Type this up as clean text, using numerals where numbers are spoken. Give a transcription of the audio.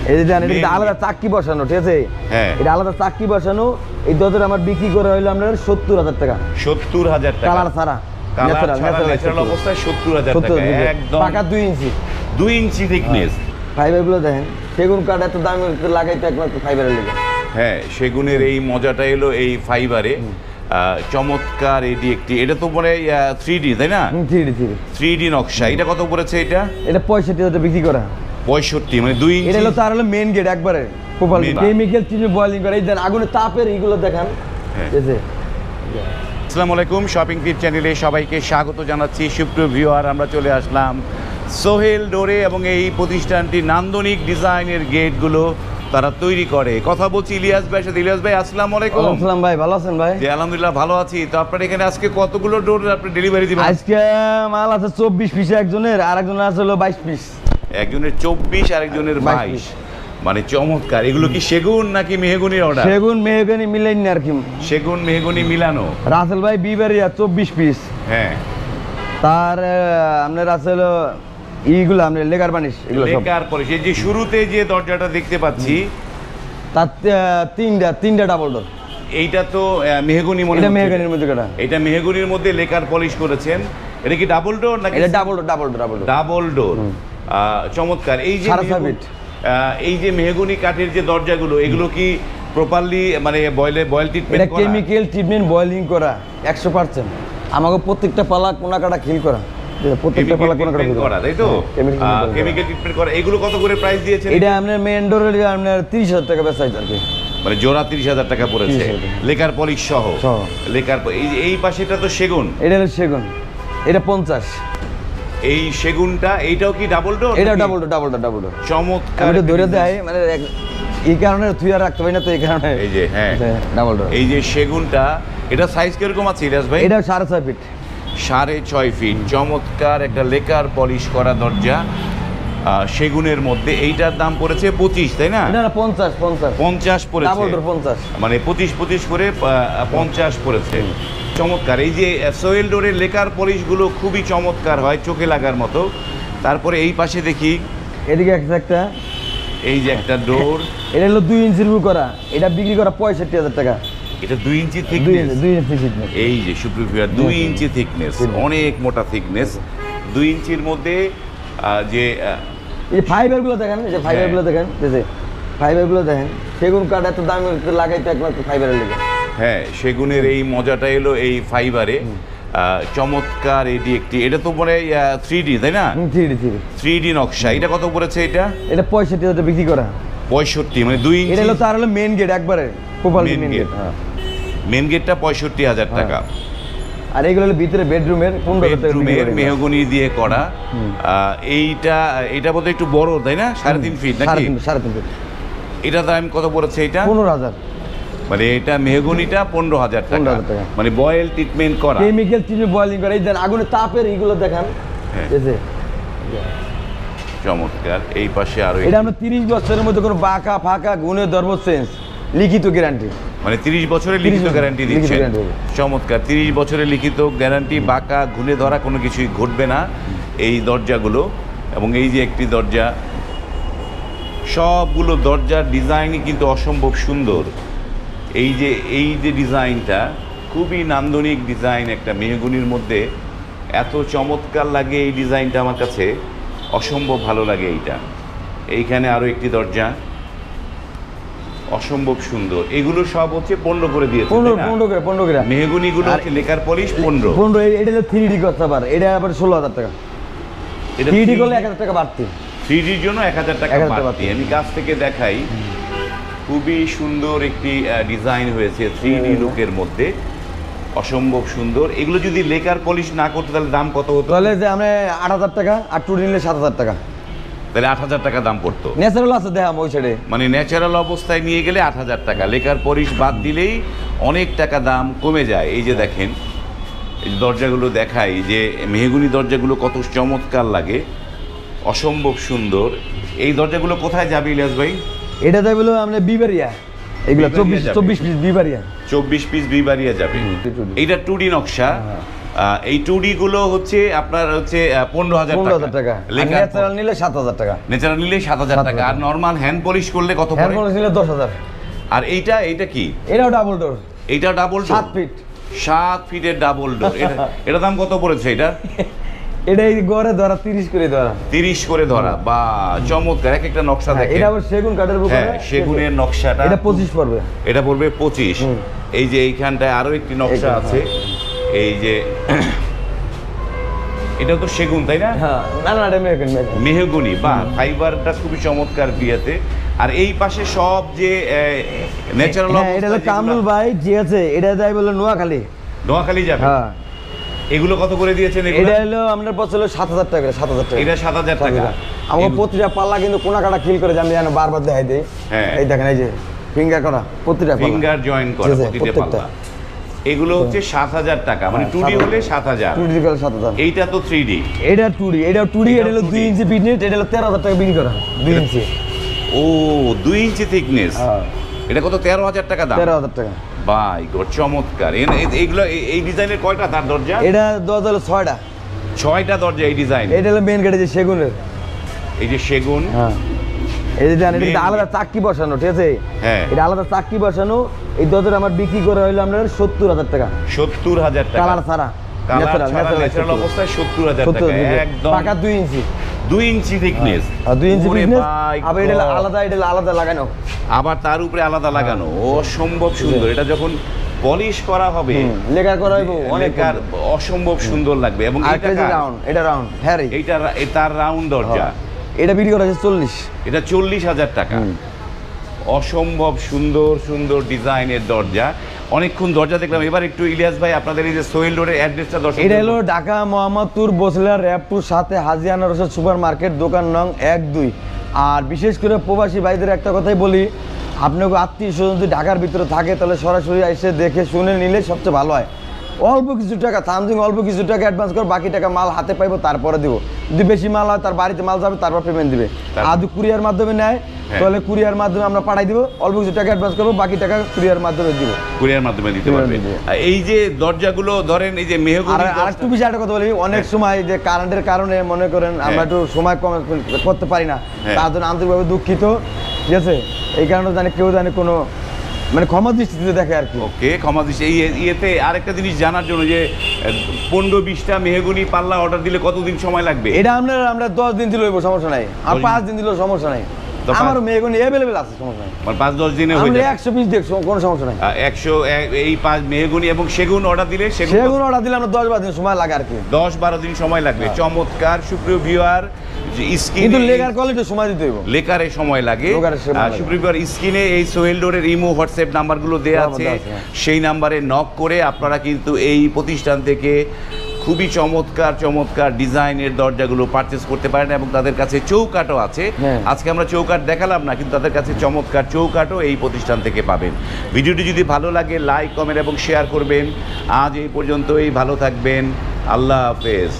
এই যে জানেন এটা আলাদা চাক্কি বসানো, ঠিক আছে? হ্যাঁ, এটা আলাদা চাক্কি বসানো। এই দরজাটা আমার বিক্রি করে হইলো আপনার 70,000 টাকা। 70,000 টাকা কালার ছাড়া, ন্যাচারাল অবস্থায় 70,000 টাকা। একদম পাকা 2 ইঞ্চি, 2 ইঞ্চি থিকনেস। ফাইবার গুলো দেখেন, সেগুন কাঠ এত দাম লাগাইতে একমাত্র ফাইবারের লেগে। হ্যাঁ, সেগুনের এই মজাটা এলো এই ফাইবারে। চমৎকার এটি একটি, এটা তো মনে 3D তাই না? 3D নকশা। এটা কত পড়েছে এটা? এটা 65,000 বিক্রি করা। 65 মানে 2 ইঞ্চি। এটা হলো তার হলো মেইন গেট একবারে প্রপার কেমিক্যাল চিনি বয়লিং করে। এই দেন আগুনে তাপের এইগুলো দেখেন। ঠিক আছে। আসসালামু আলাইকুম, শপিং টিপ চ্যানেলে সবাইকে স্বাগত জানাচ্ছি। সুপ্রিয় ভিউয়ার, আমরা চলে আসলাম সোহেল ডোরে এবং এই প্রতিষ্ঠানটি নান্দনিক ডিজাইনের গেটগুলো তারা তৈরি করে। কথা বলছি ইলিয়াস ভাই সাথে। ইলিয়াস ভাই আসসালামু আলাইকুম। আসসালাম ভাই, ভালো আছেন ভাই? জি আলহামদুলিল্লাহ ভালো আছি। তো আপনার এখানে আজকে কতগুলো ডোর আপনি ডেলিভারি দিবেন? আজকে মাল আছে 24 পিস একজনের, আর একজনের আছে হলো 22 পিস। একজনের 24 আর একজনের 22। মানে চমৎকার। এগুলো কি সেগুন নাকি মেহগনির অর্ডার? সেগুন মেহগনি মিলাইন আর কি। সেগুন মেহগনি মিলানো। রাসেল ভাই বিবারিয়া 24 পিস। হ্যাঁ, তার আপনার আছে হলো এইগুলো আপনার লেকার বানিশ, এগুলো সব লেকার পলিশ। এই যে শুরুতে যে দরজাটা দেখতে পাচ্ছি তার তিনটা ডাবল ডোর। এইটা তো মেহগনি মনে এটা হচ্ছে। মেহগনির মধ্যে কাটা। এটা মেহগনির মধ্যে লেকার পলিশ করেছেন। এটা কি ডাবল ডোর নাকি? এটা ডাবল ডোর। Double door. চমৎকার। এই যে এই যে মেহগনি কাঠের যে দরজাগুলো, এগুলো কি প্রপারলি মানে বয়েল ট্রিটমেন্ট করা? এটা কেমিক্যাল ট্রিটমেন্ট বয়েলিং করা 100%। আমাকে প্রত্যেকটা পালা কোনা কাটা খিল করা, প্রত্যেকটা পালা কোনা কাটা করা, তাই তো? কেমিক্যাল ট্রিটমেন্ট করা। এগুলো কত করে প্রাইস দিয়েছেন? এটা আপনার মেইন ডোরের আপনার 30,000 টাকা বেচাইছে আর কি। মানে জোড়া 30,000 টাকা পড়েছে লেকার পলিশ সহ। লেকার এই পাশেটা তো সেগুন। এটা হলো সেগুন, এটা 50। এই সেগুনটা এইটাও কি ডাবল ডোর? এটা ডাবল ডোর। চমৎকার। এটা ধরে দেয় মানে এই কারণে তুই আর রাখতে পারি না, তো এই কারণে এই যে হ্যাঁ ডাবল ডোর। এই যে সেগুনটা, এটা সাইজ কিরকম আছে ইলিয়াস ভাই? এটা 6.5 ফিট। 6.5 ফিট। চমৎকার একটা লেকার পলিশ করা দরজা সেগুনের মধ্যে। এইটার দাম পড়েছে 25 তাই না? না 50 পড়েছে। ডাবল ডোর 50 মানে 25 করে 50 পড়েছে। চমৎকার। এই যে সোহেল ডোরের লেকার পলিশগুলো খুবই চমৎকার হয়, চোখে লাগার মতো। তারপরে এই পাশে দেখি, এদিকে একটা, এই যে একটা ডোর। এটা হলো 2 ইঞ্চির করা। এটা বিক্রি করা 65,000 টাকা। এটা 2 ইঞ্চি থিকনেস। 2 ইঞ্চি থিকনেস। এই যে সুপ্রিয় 2 ইঞ্চি থিকনেস, অনেক মোটা থিকনেস। 2 ইঞ্চির মধ্যে যে এই ফাইবারগুলো দেখেন, এই যে ফাইবারগুলো দেখেন, ফাইবারগুলো দেখেন। সেগুন কাঠ এত দাম লাগাইতে একমাত্র ফাইবারের লেগে। হ্যাঁ, সেগুনের এই মজাটা এলো এই ফাইবারে। চমৎকার এটি একটি, এটা তো মনে 3D তাই না? 3D নকশা। এটা কত পড়েছে এটা? এটা 65,000 বিক্রি করা। 65 মানে 2 ইঞ্চি। এটা হলো তার হলো মেইন গেট একবারে প্রপার মেইন গেট। মেইন গেটটা 65,000 টাকা। আর এইগুলো হলো ভিতরে বেডরুমের 15,000 টাকা মেহগনি দিয়ে করা। এইটা বোধহয় একটু বড় তাই না? 3.5 ফিট নাকি? 3.5 ফিট। এটা দাম কত পড়েছে এটা? 15,000। মানে এটা মেহগনিটা 15,000 টাকা। মানে বয়েল ট্রিটমেন্ট করা, কেমিক্যাল চিনি বয়লিং করে। এই দেন আগুনে তাপের এইগুলো দেখেন। চমৎকার। এই পাশে আরো, এটা আমরা 30 বছরের মধ্যে কোনো বাঁকা ফাঁকা গুণে ধর্ম চেঞ্জ লিখিত গ্যারান্টি। মানে 30 বছরের লিখিত গ্যারান্টি দিচ্ছে। চমৎকার। 30 বছরের লিখিত গ্যারান্টি, বাঁকা ঘুরে ধরা কোনো কিছুই ঘটবে না এই দরজাগুলো। এবং এই যে একটি দরজা, সবগুলো দরজার ডিজাইনই কিন্তু অসম্ভব সুন্দর। এই যে ডিজাইনটা খুবই নান্দনিক ডিজাইন, একটা মেহগনির মধ্যে এত চমৎকার লাগে এই ডিজাইনটা। আমার কাছে অসম্ভব ভালো লাগে এইটা। এইখানে আরো একটি দরজা অসম্ভব সুন্দর। এগুলো সব হচ্ছে 15 করে দিয়েছে। 15 করে মেহগনিগুলো হচ্ছে লেকার পলিশ 15। এটা হলো 3D করতে আবার, এটা আবার 16,000 টাকা। এটা 3D করলে 1,000 টাকা বাড়তি। 3Dর জন্য 1,000 টাকা বাড়তি। আমি কাছ থেকে দেখাই, খুবই সুন্দর একটি ডিজাইন হয়েছে 3D লুকের মধ্যে, অসম্ভব সুন্দর। এগুলো যদি লেকার পলিশ না করতে তাহলে দাম কত হতো? তাহলে যে আমরা 8,000 টাকা, আর টু নিলে 7,000 টাকা। তাহলে 8,000 টাকা দাম পড়তো। ন্যাচারাল আছে দেখাম ওই সাইডে, মানে ন্যাচারাল অবস্থায় নিয়ে গেলে 8,000 টাকা। লেকার পলিশ বাদ দিলেই অনেক টাকা দাম কমে যায়। এই যে দেখেন, এই দরজাগুলো দেখাই, যে মেহগনি দরজাগুলো কত চমৎকার লাগে, অসম্ভব সুন্দর। এই দরজাগুলো কোথায় যাবে ইলিয়াস ভাই? এটা যাবে হলো আমরা বিবারিয়া। এগুলো 24 পিস বিবারিয়া। 24 পিস বিবারিয়া যাবে। এইটা 2D নকশা। এই 2D গুলো হচ্ছে আপনার হচ্ছে 15,000 টাকা। ন্যাচারাল নিলে 7,000 টাকা। ন্যাচারাল নিলে 7,000 টাকা। আর নরমাল হ্যান্ড পলিশ করলে কত পড়ে? হ্যান্ড পলিশ নিলে 10,000। আর এইটা কি? এটাও ডাবল ডোর। এইটা ডাবল ডোর 7 ফিট। 7 ফিটের ডাবল ডোর। এটা দাম কত পড়েছে এটা? এটা এই গড়ে ধরা 30 করে ধরা। 30 করে ধরা। বা চমৎকার, এক একটা নকশা দেখেন। এটা আবার সেগুন কাঠের উপরে। হ্যাঁ, সেগুনের নকশাটা। এটা 25 পড়বে। এটা পড়বে 25। এই যে এইখানটায় আরো একটি নকশা আছে, এই যে এটা তো সেগুন, তাই না? হ্যাঁ, না এটা মেহগনি। বা ফাইবারটা খুবই চমৎকার বিয়েতে। আর এই পাশে সব যে ন্যাচারাল অবস্থা, এটা হলো কামরুল ভাই যে আছে, এটা যাই বলে নোয়াখালী যাবে। হ্যাঁ। এগুলো কত করে দিয়েছেন? এটা হলো আমাদের পছন্দ 7,000 টাকা। 7,000 টাকা। এটা 7,000 টাকা। আমার প্রতিটা পাল্লা কিন্তু কোনা কাটা খিল করে, আমি জানো বারবার দেখাই দেই। এই দেখেন, এই যে ফিঙ্গার করা প্রতিটা পাল্লা, ফিঙ্গার জয়েন করা প্রতিটা পাল্লা। এগুলো হচ্ছে 7,000 টাকা, মানে 2D হলে 7,000। 2D হলে 7,000। এইটা তো 3D। এটা 2D, এটা 2D, এটা হলো 2 ইঞ্চি ফিটনেস, এটা হলো 13,000 টাকা বিক্রি করা। 2 ইঞ্চি। ও, 2 ইঞ্চি থিকনেস। এটা কত? 13,000 টাকা দাম। 13,000 টাকা। বাই গড, চমৎকার। এইগুলো এই ডিজাইনের কয়টা তার দরজা? এটা দরজা হলো 6টা। 6টা দরজা এই ডিজাইন। এটা হলো মেইন গেটে যে সেগুনের। এই যে সেগুন। হ্যাঁ। এই যে জানেন, এটা আলাদা চাক্কি বসানো, ঠিক আছে? হ্যাঁ। এটা আলাদা চাক্কি বসানো। এই দরজাটা আমার বিক্রি করে হইলো আমরা 70,000 টাকা। 70,000 টাকা। কালার ছাড়া। ন্যাচারাল অবস্থায় 70,000 টাকা। একদম পাকা 2 ইঞ্চি। 2 ইঞ্চি থিকনেস। 2 ইঞ্চি ফিটনেস। আবার এটা আলাদা লাগানো। আবার তার উপরে আলাদা লাগানো। অসম্ভব সুন্দর। এটা যখন পলিশ করা হবে, লেকার করা হবে, অনেক অসম্ভব সুন্দর লাগবে। এবং এটা রাউন্ড। হ্যাঁ, এইটা তার রাউন্ড দরজা। এটা বিক্রি করা হচ্ছে 40। এটা 40,000 টাকা। অসম্ভব সুন্দর সুন্দর ডিজাইনের দরজা। অনেকক্ষণ দরজা দেখলাম। এবার একটু ইলিয়াস ভাই আপনাদের এই যে সোহেল রোডের অ্যাড্রেসটা দর্শক। এটা হলো ঢাকা মোহাম্মদপুর বসিলা র‍্যাবপুর সাথে হাজী আনারসের সুপার মার্কেট, দোকান নং 1-2। আর বিশেষ করে প্রবাসী ভাইদের একটা কথাই বলি, আপনাকে আত্মীয় স্বজন যদি ঢাকার ভিতরে থাকে তাহলে সরাসরি এসে দেখে শুনে নিলে সবচেয়ে ভালো হয়। অল্প কিছু টাকা সামথিং, অল্প কিছু টাকা অ্যাডভান্স করে, বাকি টাকা মাল হাতে পাইবো তারপরে দিব। যদি বেশি মাল হয় তার বাড়িতে মাল যাবে, তারপর পেমেন্ট দিবে। আর যদি কুরিয়ার মাধ্যমে নেয় তাহলে কুরিয়ার মাধ্যমে আমরা পাঠাই দিব, অল্প কিছু টাকা অ্যাডভান্স করবো, বাকি টাকা কুরিয়ার মাধ্যমে দিব। কুরিয়ার মাধ্যমে দিতে পারবে। এই যে দরজাগুলো ধরেন, এই যে মেহগনি। আর একটু বিষয় একটা কথা বলি, অনেক সময় যে কারেন্টের কারণে মনে করেন আমরা একটু সময় কম করতে পারি না, তার জন্য আন্তরিকভাবে দুঃখিত, ঠিক আছে? এই কারণে কেউ জানে কোনো মানে ক্ষমা দৃষ্টিতে দেখে আর কি। ওকে, ক্ষমা দৃষ্টি। এই ইয়েতে আরেকটা জিনিস জানার জন্য, যে 15-20টা মেহগনি পাল্লা অর্ডার দিলে কতদিন সময় লাগবে? এটা আমরা 10 দিন দিলেও সমস্যা নাই, আর 5 দিন দিলেও সমস্যা নাই। আমার মেহগনি অ্যাভেলেবেল আছে, সমস্যা নাই। মানে 5-10 দিনে হয়ে যাবে। 120 দেখছো, কোনো সমস্যা নাই। 100 এই 5 মেহগনি এবং সেগুন অর্ডার দিলে, সেগুন অর্ডার দিলে আমরা 10-12 দিন সময় লাগে আর কি। 10-12 দিন সময় লাগবে। চমৎকার। সুপ্রিয় ভিউয়ার, কিন্তু লেকার কোয়ালিটি সময় দিতে হবে, লেকারে সময় লাগে। সুপ্রিয় ভিউয়ার, স্ক্রিনে এই সোহেল রোডের ইমো হোয়াটসঅ্যাপ নাম্বারগুলো দেওয়া আছে, সেই নাম্বারে নক করে আপনারা কিন্তু এই প্রতিষ্ঠান থেকে খুবই চমৎকার চমৎকার ডিজাইনের দরজাগুলো পারচেস করতে পারেন। এবং তাদের কাছে চৌকাঠও আছে। আজকে আমরা চৌকাঠ দেখালাম না, কিন্তু তাদের কাছে চমৎকার চৌকাঠও এই প্রতিষ্ঠান থেকে পাবেন। ভিডিওটি যদি ভালো লাগে লাইক, কমেন্ট এবং শেয়ার করবেন। আজ এই পর্যন্তই, ভালো থাকবেন। আল্লাহ হাফেজ।